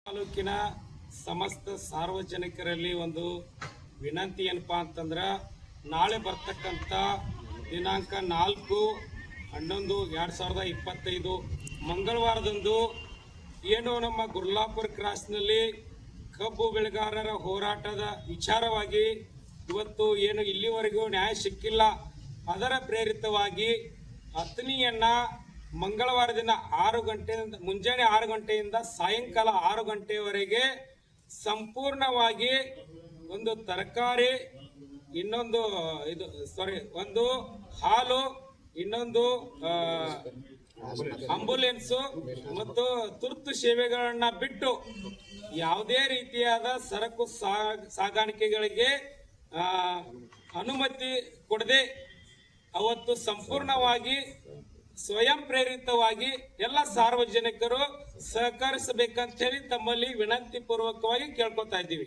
ತಾಲೂಕಿನ ಸಮಸ್ತ ಸಾರ್ವಜನಿಕರಲ್ಲಿ ಒಂದು ವಿನಂತಿ ಏನಪ್ಪಾ ಅಂತಂದ್ರೆ ನಾಳೆ ಬರ್ತಕ್ಕಂಥ ದಿನಾಂಕ 4/11/2025 ಮಂಗಳವಾರದಂದು ಏನು ನಮ್ಮ ಗುರ್ಲಾಪುರ ಕ್ರಾಸ್ನಲ್ಲಿ ಕಬ್ಬು ಬೆಳೆಗಾರರ ಹೋರಾಟದ ವಿಚಾರವಾಗಿ ಇವತ್ತು ಏನು ಇಲ್ಲಿವರೆಗೂ ನ್ಯಾಯ ಸಿಕ್ಕಿಲ್ಲ, ಅದರ ಪ್ರೇರಿತವಾಗಿ ಅತನಿಯನ್ನ ಮಂಗಳವಾರ ದಿನ 6 ಗಂಟೆಯಿಂದ ಮುಂಜಾನೆ 6 ಗಂಟೆಯಿಂದ ಸಾಯಂಕಾಲ 6 ಗಂಟೆಯವರೆಗೆ ಸಂಪೂರ್ಣವಾಗಿ ಒಂದು ತರಕಾರಿ, ಇನ್ನೊಂದು ಒಂದು ಹಾಲು, ಇನ್ನೊಂದು ಆಂಬುಲೆನ್ಸು ಮತ್ತು ತುರ್ತು ಸೇವೆಗಳನ್ನ ಬಿಟ್ಟು ಯಾವುದೇ ರೀತಿಯಾದ ಸರಕು ಸಾಗಾಣಿಕೆಗಳಿಗೆ ಅನುಮತಿ ಕೊಡದೆ ಅವತ್ತು ಸಂಪೂರ್ಣವಾಗಿ ಸ್ವಯಂ ಪ್ರೇರಿತವಾಗಿ ಎಲ್ಲ ಸಾರ್ವಜನಿಕರು ಸಹಕರಿಸಬೇಕಂತ ಹೇಳಿ ತಮ್ಮಲ್ಲಿ ವಿನಂತಿ ಪೂರ್ವಕವಾಗಿ ಕೇಳ್ಕೊತಾ ಇದ್ದೀವಿ.